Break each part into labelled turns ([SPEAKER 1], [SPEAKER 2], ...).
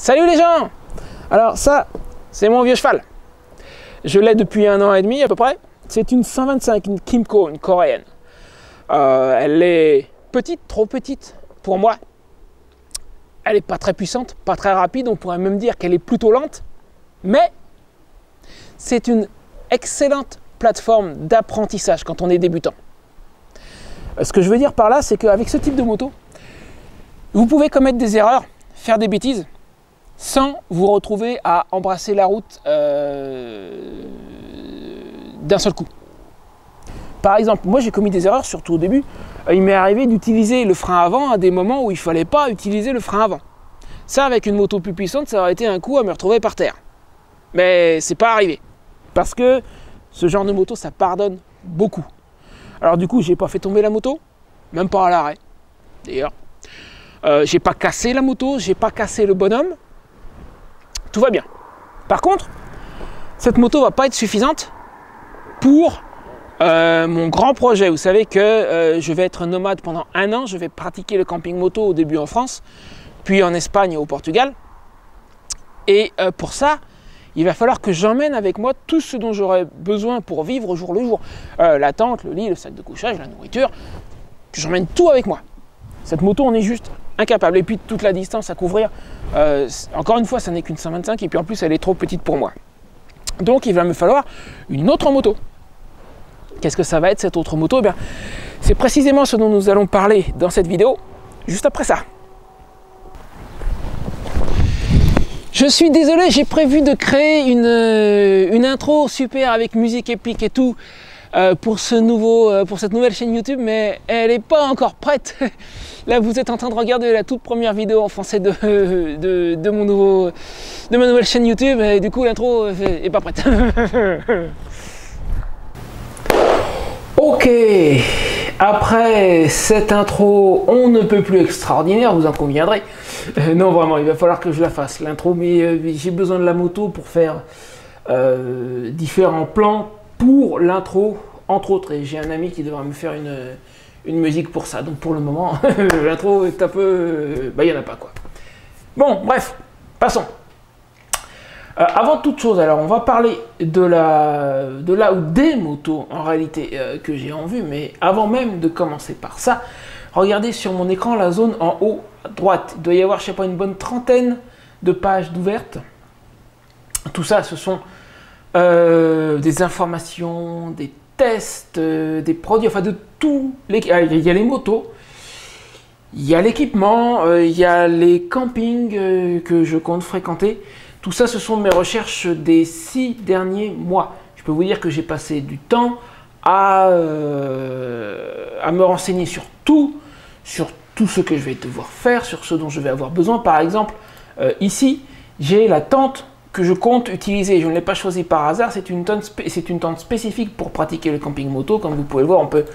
[SPEAKER 1] Salut les gens! Alors ça, c'est mon vieux cheval. Je l'ai depuis 1 an et demi à peu près. C'est une 125, une Kymco, une coréenne. Elle est petite, trop petite pour moi. Elle n'est pas très puissante, pas très rapide. On pourrait même dire qu'elle est plutôt lente. Mais c'est une excellente plateforme d'apprentissage quand on est débutant. Ce que je veux dire par là, c'est qu'avec ce type de moto, vous pouvez commettre des erreurs, faire des bêtises, sans vous retrouver à embrasser la route d'un seul coup. Par exemple, moi j'ai commis des erreurs, surtout au début. Il m'est arrivé d'utiliser le frein avant à des moments où il ne fallait pas utiliser le frein avant. Ça, avec une moto plus puissante, ça aurait été un coup à me retrouver par terre. Mais c'est pas arrivé. Parce que ce genre de moto, ça pardonne beaucoup. Alors du coup, j'ai pas fait tomber la moto, même pas à l'arrêt. D'ailleurs, j'ai pas cassé la moto, j'ai pas cassé le bonhomme. Tout va bien. Par contre, cette moto va pas être suffisante pour mon grand projet. Vous savez que je vais être nomade pendant 1 an. Je vais pratiquer le camping moto au début en France, puis en Espagne et au Portugal. Et pour ça, il va falloir que j'emmène avec moi tout ce dont j'aurai besoin pour vivre au jour le jour. La tente, le lit, le sac de couchage, la nourriture, que j'emmène tout avec moi. Cette moto, on est juste incapable. Et puis toute la distance à couvrir, encore une fois, ça n'est qu'une 125 et puis en plus, elle est trop petite pour moi. Donc, il va me falloir une autre moto. Qu'est-ce que ça va être cette autre moto? Eh bien, c'est précisément ce dont nous allons parler dans cette vidéo, juste après ça. Je suis désolé, j'ai prévu de créer une intro super avec musique épique et tout pour cette nouvelle chaîne YouTube, mais elle n'est pas encore prête. Là, vous êtes en train de regarder la toute première vidéo en français de ma nouvelle chaîne YouTube, et du coup, l'intro n'est pas prête. Ok, après cette intro, on ne peut plus extraordinaire, vous en conviendrez. Non, vraiment, il va falloir que je la fasse, l'intro, mais j'ai besoin de la moto pour faire différents plans pour l'intro, entre autres. Et j'ai un ami qui devra me faire une musique pour ça. Donc pour le moment, l'intro est un peu... il n'y en a pas, quoi. Bon, bref, passons. Avant toute chose, alors on va parler de la ou des motos en réalité que j'ai en vue, mais avant même de commencer par ça, regardez sur mon écran la zone en haut à droite. Il doit y avoir, je sais pas, une bonne trentaine de pages d'ouvertes. Tout ça, ce sont des informations, des tests, des produits, enfin de tout. Il y a les motos, il y a l'équipement, il y a les campings que je compte fréquenter. Tout ça, ce sont mes recherches des 6 derniers mois. Je peux vous dire que j'ai passé du temps à me renseigner sur tout ce que je vais devoir faire, sur ce dont je vais avoir besoin. Par exemple, ici, j'ai la tente que je compte utiliser. Je ne l'ai pas choisie par hasard, c'est une tente spécifique pour pratiquer le camping moto. Comme vous pouvez le voir, on peut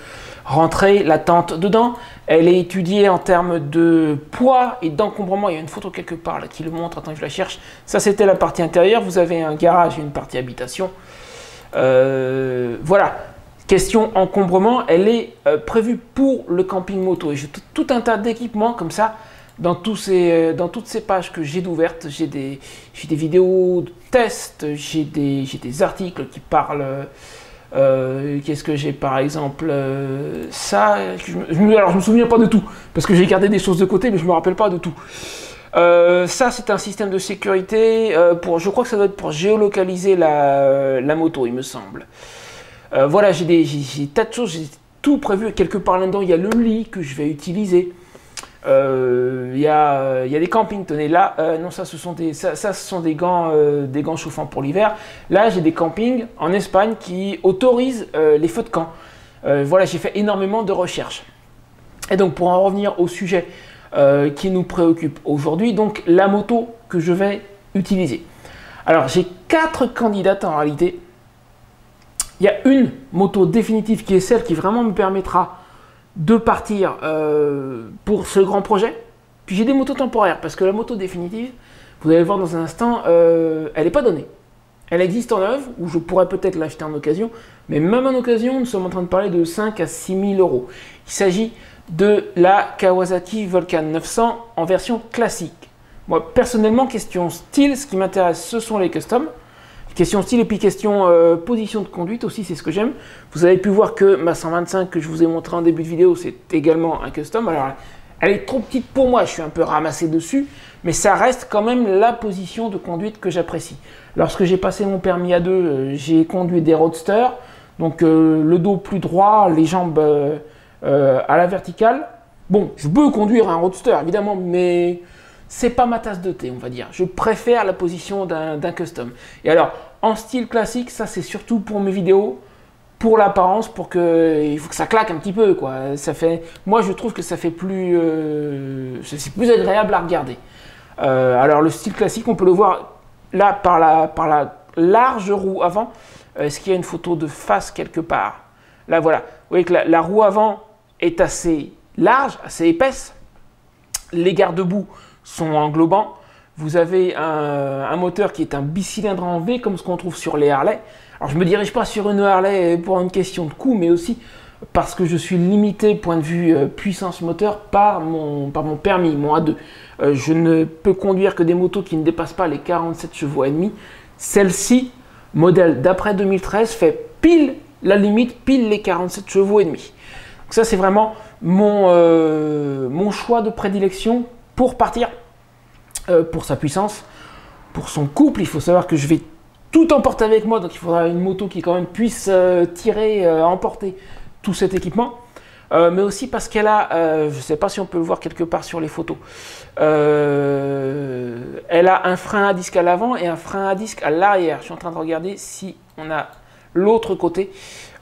[SPEAKER 1] rentrer la tente dedans. Elle est étudiée en termes de poids et d'encombrement. Il y a une photo quelque part là qui le montre. Attends, je la cherche. Ça, c'était la partie intérieure. Vous avez un garage et une partie habitation. Voilà. Question encombrement, elle est prévue pour le camping moto. Et j'ai tout un tas d'équipements comme ça dans toutes ces pages que j'ai d'ouvertes. J'ai des vidéos de tests, j'ai des articles qui parlent. Qu'est-ce que j'ai par exemple ça, alors je me souviens pas de tout parce que j'ai gardé des choses de côté, mais je me rappelle pas de tout. Ça, c'est un système de sécurité je crois que ça doit être pour géolocaliser la moto, il me semble. Voilà, j'ai des tas de choses, j'ai tout prévu quelque part là-dedans. Il y a le lit que je vais utiliser. Il y a des campings, tenez là, non, ça ce sont des gants chauffants pour l'hiver. Là, j'ai des campings en Espagne qui autorisent les feux de camp. Voilà, j'ai fait énormément de recherches. Et donc, pour en revenir au sujet qui nous préoccupe aujourd'hui, donc la moto que je vais utiliser. Alors, j'ai 4 candidates en réalité. Il y a une moto définitive qui est celle qui vraiment me permettra de partir pour ce grand projet. Puis j'ai des motos temporaires parce que la moto définitive, vous allez le voir dans un instant, elle n'est pas donnée. Elle existe en neuve ou je pourrais peut-être l'acheter en occasion, mais même en occasion, nous sommes en train de parler de 5 à 6 000 euros. Il s'agit de la Kawasaki Vulcan 900 en version classique. Moi, personnellement, question style, ce qui m'intéresse, ce sont les customs. Question style et puis question position de conduite aussi, c'est ce que j'aime. Vous avez pu voir que ma 125 que je vous ai montré en début de vidéo, c'est également un custom. Alors, elle est trop petite pour moi, je suis un peu ramassé dessus, mais ça reste quand même la position de conduite que j'apprécie. Lorsque j'ai passé mon permis A2, j'ai conduit des roadsters, donc le dos plus droit, les jambes à la verticale. Bon, je peux conduire un roadster évidemment, mais c'est pas ma tasse de thé, on va dire. Je préfère la position d'un custom. Et alors, en style classique, ça c'est surtout pour mes vidéos, pour l'apparence, il faut que ça claque un petit peu, quoi. Ça fait, moi, je trouve que ça fait plus, c'est plus agréable à regarder. Alors, le style classique, on peut le voir là par la large roue avant. Est-ce qu'il y a une photo de face quelque part? Là, voilà. Vous voyez que la roue avant est assez large, assez épaisse. Les garde-boue sont englobants. Vous avez un moteur qui est un bicylindre en V, comme ce qu'on trouve sur les Harley. Alors, je ne me dirige pas sur une Harley pour une question de coût, mais aussi parce que je suis limité, point de vue puissance moteur, par mon permis, mon A2. Je ne peux conduire que des motos qui ne dépassent pas les 47 chevaux et demi. Celle-ci, modèle d'après 2013, fait pile la limite, pile les 47 chevaux et demi. Donc ça, c'est vraiment mon choix de prédilection pour partir, pour sa puissance, pour son couple. Il faut savoir que je vais tout emporter avec moi, donc il faudra une moto qui quand même puisse tirer, emporter tout cet équipement. Mais aussi parce qu'elle a, je ne sais pas si on peut le voir quelque part sur les photos, elle a un frein à disque à l'avant et un frein à disque à l'arrière. Je suis en train de regarder si on a l'autre côté.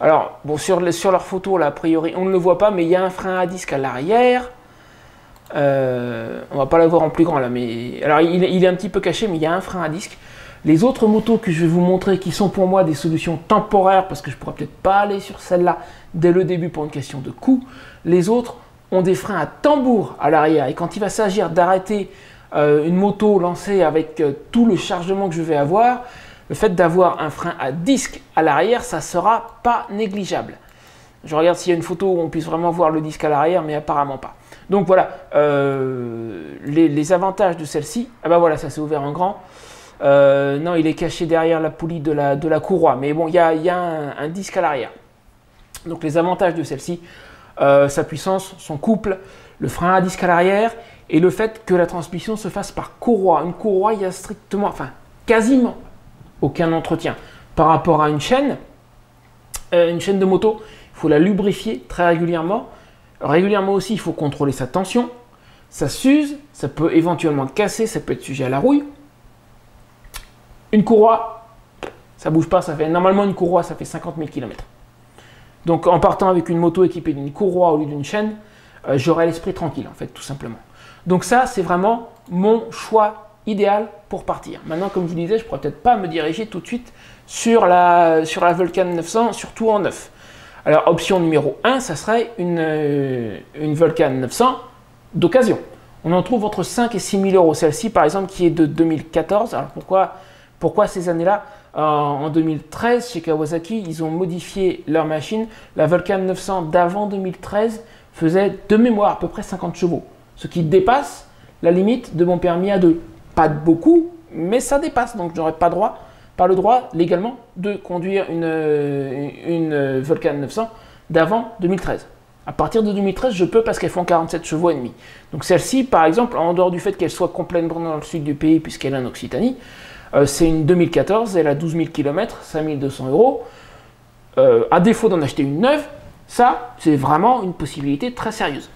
[SPEAKER 1] Alors, bon, sur leur photo, là, a priori, on ne le voit pas, mais il y a un frein à disque à l'arrière. On va pas la voir en plus grand là, mais alors il est un petit peu caché, mais il y a un frein à disque. Les autres motos que je vais vous montrer, qui sont pour moi des solutions temporaires, parce que je pourrais peut-être pas aller sur celle-là dès le début pour une question de coût, les autres ont des freins à tambour à l'arrière. Et quand il va s'agir d'arrêter une moto lancée avec tout le chargement que je vais avoir, le fait d'avoir un frein à disque à l'arrière, ça sera pas négligeable. Je regarde s'il y a une photo où on puisse vraiment voir le disque à l'arrière, mais apparemment pas. Donc voilà, les avantages de celle-ci, ah ben voilà, ça s'est ouvert en grand. Non, il est caché derrière la poulie de la courroie, mais bon, il y a un disque à l'arrière. Donc les avantages de celle-ci, sa puissance, son couple, le frein à disque à l'arrière, et le fait que la transmission se fasse par courroie. Une courroie, il y a strictement, enfin quasiment aucun entretien. Par rapport à une chaîne de moto, il faut la lubrifier très régulièrement. Régulièrement aussi, il faut contrôler sa tension. Ça s'use, ça peut éventuellement casser, ça peut être sujet à la rouille. Une courroie, ça bouge pas, ça fait normalement une courroie, ça fait 50 000 km. Donc en partant avec une moto équipée d'une courroie au lieu d'une chaîne, j'aurai l'esprit tranquille en fait, tout simplement. Donc ça, c'est vraiment mon choix idéal pour partir. Maintenant, comme je vous disais, je ne pourrais peut-être pas me diriger tout de suite sur la Vulcan 900, surtout en neuf. Alors option numéro 1, ça serait une Vulcan 900 d'occasion. On en trouve entre 5 et 6 000 euros. Celle-ci, par exemple, qui est de 2014. Alors pourquoi ces années-là? En 2013, chez Kawasaki, ils ont modifié leur machine. La Vulcan 900 d'avant 2013 faisait de mémoire à peu près 50 chevaux, ce qui dépasse la limite de mon permis A2. Pas de beaucoup, mais ça dépasse. Donc, je n'aurais pas le droit légalement de conduire une Vulcan 900 d'avant 2013. À partir de 2013, je peux parce qu'elles font 47 chevaux et demi. Donc celle-ci, par exemple, en dehors du fait qu'elle soit complètement dans le sud du pays puisqu'elle est en Occitanie, c'est une 2014, elle a 12 000 km, 5 200 euros. À défaut d'en acheter une neuve, ça, c'est vraiment une possibilité très sérieuse.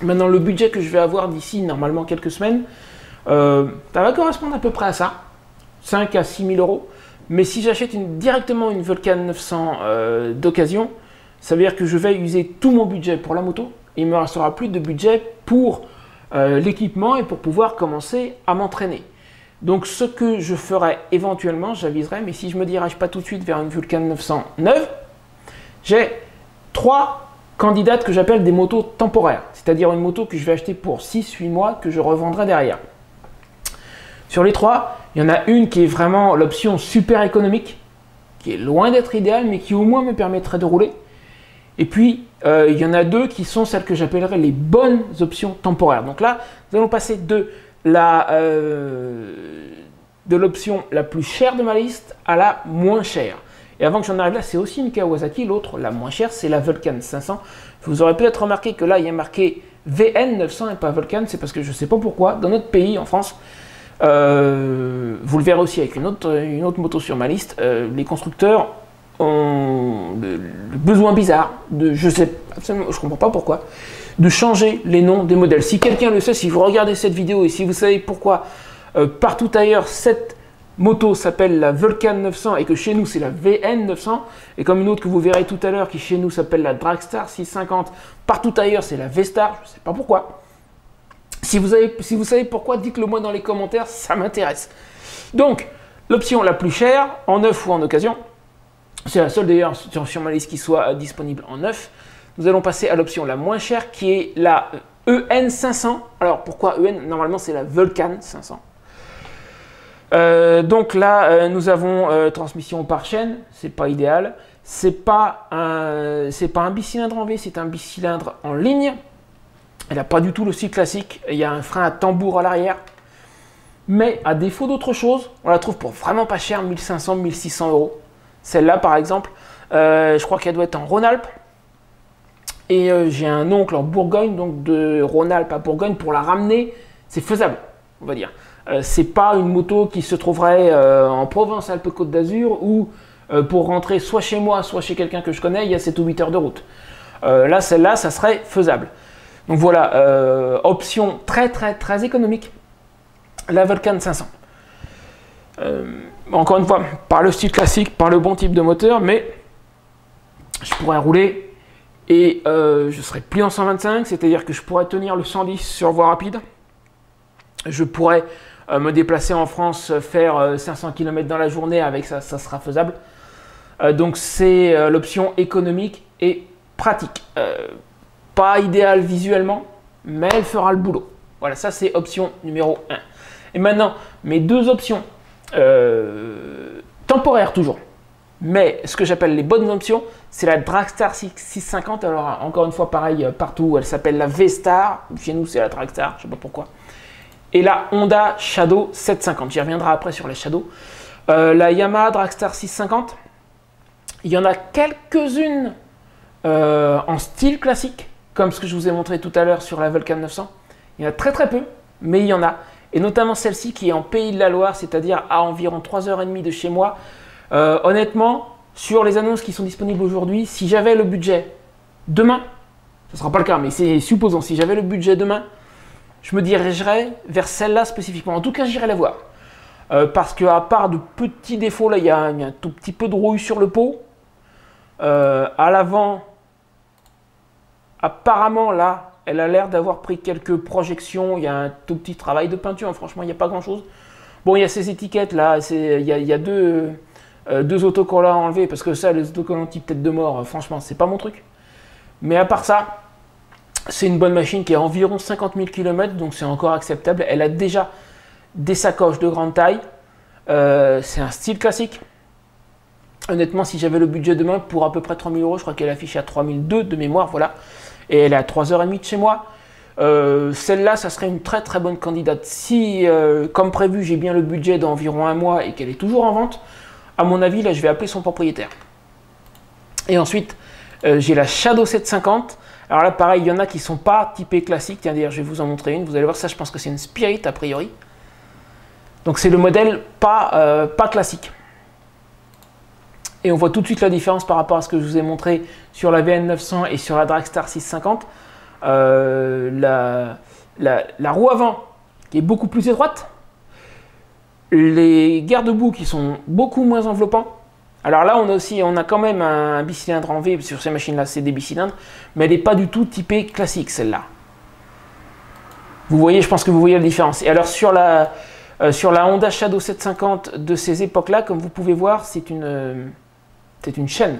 [SPEAKER 1] Maintenant, le budget que je vais avoir d'ici, normalement, quelques semaines, ça va correspondre à peu près à ça, 5 à 6 000 euros. Mais si j'achète directement une Vulcan 900 d'occasion, ça veut dire que je vais user tout mon budget pour la moto. Et il ne me restera plus de budget pour l'équipement et pour pouvoir commencer à m'entraîner. Donc ce que je ferai éventuellement, j'aviserai, mais si je ne me dirige pas tout de suite vers une Vulcan 900 neuve, j'ai 3 candidates que j'appelle des motos temporaires. C'est-à-dire une moto que je vais acheter pour 6-8 mois que je revendrai derrière. Sur les 3, il y en a une qui est vraiment l'option super économique, qui est loin d'être idéale, mais qui au moins me permettrait de rouler. Et puis, il y en a 2 qui sont celles que j'appellerais les bonnes options temporaires. Donc là, nous allons passer de de l'option la plus chère de ma liste à la moins chère. Et avant que j'en arrive là, c'est aussi une Kawasaki. L'autre, la moins chère, c'est la Vulcan 500. Vous aurez peut-être remarqué que là, il y a marqué VN 900 et pas Vulcan. C'est parce que je ne sais pas pourquoi, dans notre pays, en France, vous le verrez aussi avec une autre moto sur ma liste, les constructeurs ont le besoin bizarre, je comprends pas pourquoi, de changer les noms des modèles. Si quelqu'un le sait, si vous regardez cette vidéo et si vous savez pourquoi partout ailleurs cette moto s'appelle la Vulcan 900 et que chez nous c'est la VN 900, et comme une autre que vous verrez tout à l'heure qui chez nous s'appelle la Dragstar 650, partout ailleurs c'est la V-Star, je ne sais pas pourquoi. Si vous savez pourquoi, dites-le moi dans les commentaires, ça m'intéresse. Donc, l'option la plus chère, en neuf ou en occasion, c'est la seule d'ailleurs sur ma liste qui soit disponible en neuf. Nous allons passer à l'option la moins chère qui est la EN 500. Alors, pourquoi EN? Normalement, c'est la Vulcan 500. Donc là, nous avons transmission par chaîne, c'est pas idéal. C'est pas un bicylindre en V, c'est un bicylindre en ligne. Elle n'a pas du tout le style classique. Il y a un frein à tambour à l'arrière. Mais à défaut d'autre chose, on la trouve pour vraiment pas cher, 1500, 1600 euros. Celle-là, par exemple, je crois qu'elle doit être en Rhône-Alpes. Et j'ai un oncle en Bourgogne, donc de Rhône-Alpes à Bourgogne, pour la ramener, c'est faisable, on va dire. C'est pas une moto qui se trouverait en Provence-Alpes-Côte d'Azur ou pour rentrer soit chez moi, soit chez quelqu'un que je connais, il y a 7 ou 8 heures de route. Là, celle-là, ça serait faisable. Donc voilà, option très économique, la Vulcan 500. Encore une fois, par le style classique, par le bon type de moteur, mais je pourrais rouler et je serais plus en 125, c'est-à-dire que je pourrais tenir le 110 sur voie rapide. Je pourrais me déplacer en France, faire 500 km dans la journée, avec ça, ça sera faisable. Donc c'est l'option économique et pratique. Pas idéal visuellement, mais elle fera le boulot. Voilà, ça c'est option numéro 1. Et maintenant, mes deux options, temporaires toujours, mais ce que j'appelle les bonnes options, c'est la Dragstar 650. Alors encore une fois, pareil, partout, elle s'appelle la V-Star. Chez nous, c'est la Dragstar, je ne sais pas pourquoi. Et la Honda Shadow 750. J'y reviendrai après sur la Shadow. La Yamaha Dragstar 650, il y en a quelques-unes en style classique, comme ce que je vous ai montré tout à l'heure sur la Vulcan 900. Il y en a très peu, mais il y en a. Et notamment celle-ci qui est en Pays de la Loire, c'est-à-dire à environ 3h30 de chez moi. Honnêtement, sur les annonces qui sont disponibles aujourd'hui, si j'avais le budget demain, ce ne sera pas le cas, mais c'est supposons, si j'avais le budget demain, je me dirigerais vers celle-là spécifiquement. En tout cas, j'irai la voir. Parce qu'à part de petits défauts, là, il y a un tout petit peu de rouille sur le pot. À l'avant, apparemment, là, elle a l'air d'avoir pris quelques projections. Il y a un tout petit travail de peinture. Franchement, il n'y a pas grand-chose. Bon, il y a ces étiquettes, là. Il y a deux autocollants à enlever. Parce que ça, les autocollants type tête de mort, franchement, c'est pas mon truc. Mais à part ça, c'est une bonne machine qui a environ 50 000 km. Donc, c'est encore acceptable. Elle a déjà des sacoches de grande taille. C'est un style classique. Honnêtement, si j'avais le budget demain, pour à peu près 3 000 euros, je crois qu'elle affiche à 3 200 de mémoire, voilà. Et elle est à 3h30 de chez moi. Celle-là, ça serait une très bonne candidate. Si, comme prévu, j'ai bien le budget d'environ un mois et qu'elle est toujours en vente, à mon avis, là, je vais appeler son propriétaire. Et ensuite, j'ai la Shadow 750. Alors là, pareil, il y en a qui ne sont pas typés classiques. Tiens, d'ailleurs, je vais vous en montrer une. Vous allez voir ça, je pense que c'est une Spirit, a priori. Donc, c'est le modèle pas classique. Et on voit tout de suite la différence par rapport à ce que je vous ai montré sur la VN 900 et sur la Dragstar 650. La roue avant qui est beaucoup plus étroite. Les garde-boue qui sont beaucoup moins enveloppants. Alors là, on a quand même un bicylindre en V sur ces machines-là, c'est des bicylindres, mais elle n'est pas du tout typée classique, celle-là. Vous voyez, je pense que vous voyez la différence. Et alors sur la Honda Shadow 750 de ces époques-là, comme vous pouvez voir, c'est une chaîne.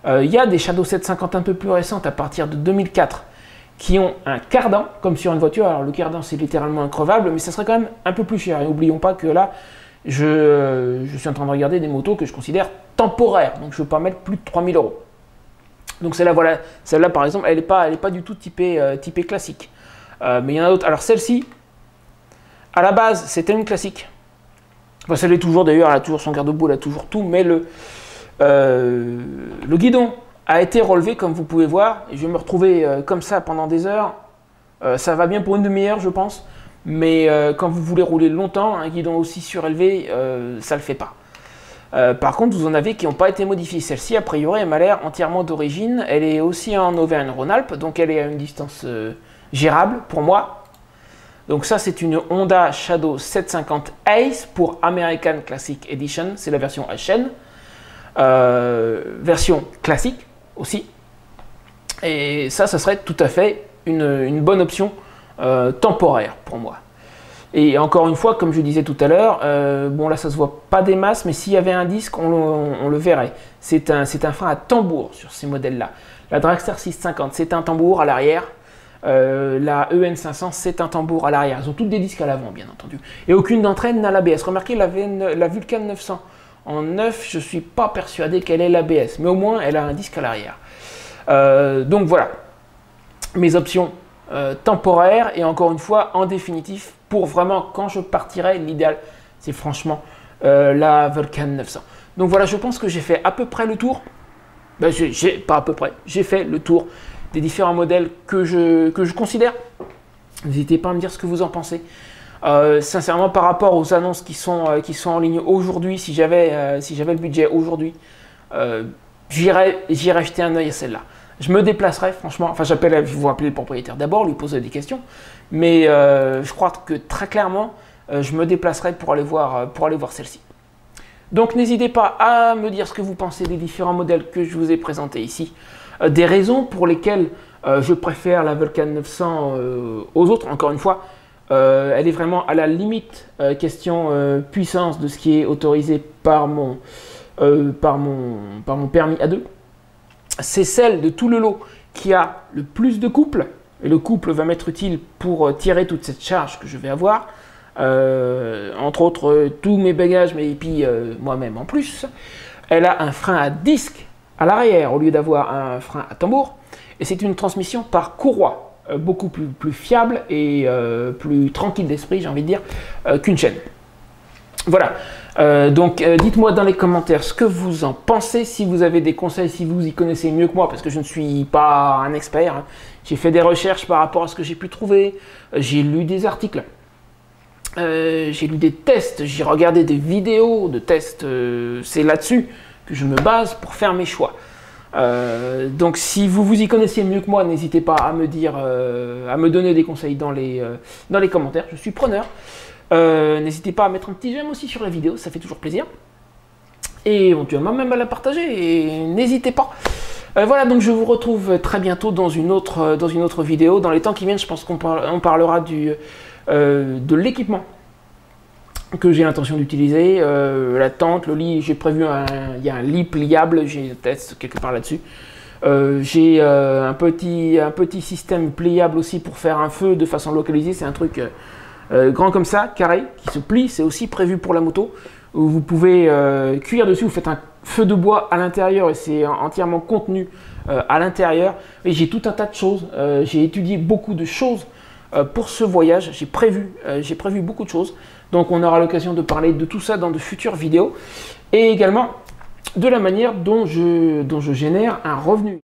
[SPEAKER 1] Il y a des Shadow 750 un peu plus récentes à partir de 2004 qui ont un cardan, comme sur une voiture. Alors le cardan, c'est littéralement increvable, mais ça serait quand même un peu plus cher. Et n'oublions pas que là, je suis en train de regarder des motos que je considère temporaires. Donc je ne veux pas mettre plus de 3 000 euros. Donc celle-là, voilà, celle-là par exemple, elle n'est pas du tout typée classique. Mais il y en a d'autres. Alors celle-ci, À la base, c'était une classique. Enfin, ça l'est toujours d'ailleurs, elle a toujours son garde-boue, elle a toujours tout, mais le guidon a été relevé, comme vous pouvez voir, et je vais me retrouver comme ça pendant des heures. Ça va bien pour une demi-heure, je pense, mais quand vous voulez rouler longtemps, un guidon aussi surélevé, ça ne le fait pas. Par contre, vous en avez qui n'ont pas été modifiés. Celle-ci, a priori, elle m'a l'air entièrement d'origine. Elle est aussi en Auvergne-Rhône-Alpes, donc elle est à une distance gérable pour moi. Donc ça, c'est une Honda Shadow 750 Ace pour American Classic Edition. C'est la version HN. Version classique aussi. Et ça serait tout à fait une bonne option temporaire pour moi. Et encore une fois, comme je disais tout à l'heure, bon là ça se voit pas des masses, mais s'il y avait un disque, on le verrait. C'est un frein à tambour sur ces modèles-là. La Dragster 650, c'est un tambour à l'arrière. La EN500, c'est un tambour à l'arrière. Elles ont toutes des disques à l'avant, bien entendu. Et aucune d'entre elles n'a l'ABS. Remarquez la Vulcan 900. En 9, je ne suis pas persuadé qu'elle ait l'ABS, mais au moins elle a un disque à l'arrière. Donc voilà, mes options temporaires, et encore une fois, en définitif, pour vraiment quand je partirai, l'idéal, c'est franchement la Vulcan 900. Donc voilà, je pense que j'ai fait à peu près le tour. Ben, pas à peu près, j'ai fait le tour des différents modèles que je considère. N'hésitez pas à me dire ce que vous en pensez. Sincèrement, par rapport aux annonces qui sont en ligne aujourd'hui, si j'avais le budget aujourd'hui, j'irais jeter un œil à celle-là. Je me déplacerai, franchement, enfin je vais appeler le propriétaire d'abord, lui poser des questions, mais je crois que très clairement, je me déplacerai pour aller voir celle-ci. Donc n'hésitez pas à me dire ce que vous pensez des différents modèles que je vous ai présentés ici, des raisons pour lesquelles je préfère la Vulcan 900 aux autres. Encore une fois, elle est vraiment à la limite question puissance de ce qui est autorisé par mon permis A2. C'est celle de tout le lot qui a le plus de couple, et le couple va m'être utile pour tirer toute cette charge que je vais avoir, entre autres tous mes bagages, mais et puis moi-même en plus. Elle a un frein à disque à l'arrière au lieu d'avoir un frein à tambour, et c'est une transmission par courroie, beaucoup plus fiable et plus tranquille d'esprit, j'ai envie de dire, qu'une chaîne. Voilà, donc dites-moi dans les commentaires ce que vous en pensez, si vous avez des conseils, si vous y connaissez mieux que moi, parce que je ne suis pas un expert, hein. J'ai fait des recherches par rapport à ce que j'ai pu trouver, j'ai lu des articles, j'ai lu des tests, j'ai regardé des vidéos de tests, c'est là-dessus que je me base pour faire mes choix. Donc si vous y connaissez mieux que moi, n'hésitez pas à me dire, à me donner des conseils dans les commentaires, je suis preneur. N'hésitez pas à mettre un petit j'aime aussi sur la vidéo, ça fait toujours plaisir. Et éventuellement même à la partager, et n'hésitez pas. Voilà, donc je vous retrouve très bientôt dans une autre vidéo. Dans les temps qui viennent, je pense qu'on parlera de l'équipement que j'ai l'intention d'utiliser. La tente, le lit, j'ai prévu il y a un lit pliable, j'ai un test quelque part là-dessus. J'ai un petit système pliable aussi pour faire un feu de façon localisée, c'est un truc grand comme ça, carré, qui se plie, c'est aussi prévu pour la moto, où vous pouvez cuire dessus, vous faites un feu de bois à l'intérieur et c'est entièrement contenu à l'intérieur. Et j'ai tout un tas de choses, j'ai étudié beaucoup de choses pour ce voyage, j'ai prévu beaucoup de choses, donc on aura l'occasion de parler de tout ça dans de futures vidéos, et également de la manière dont je génère un revenu.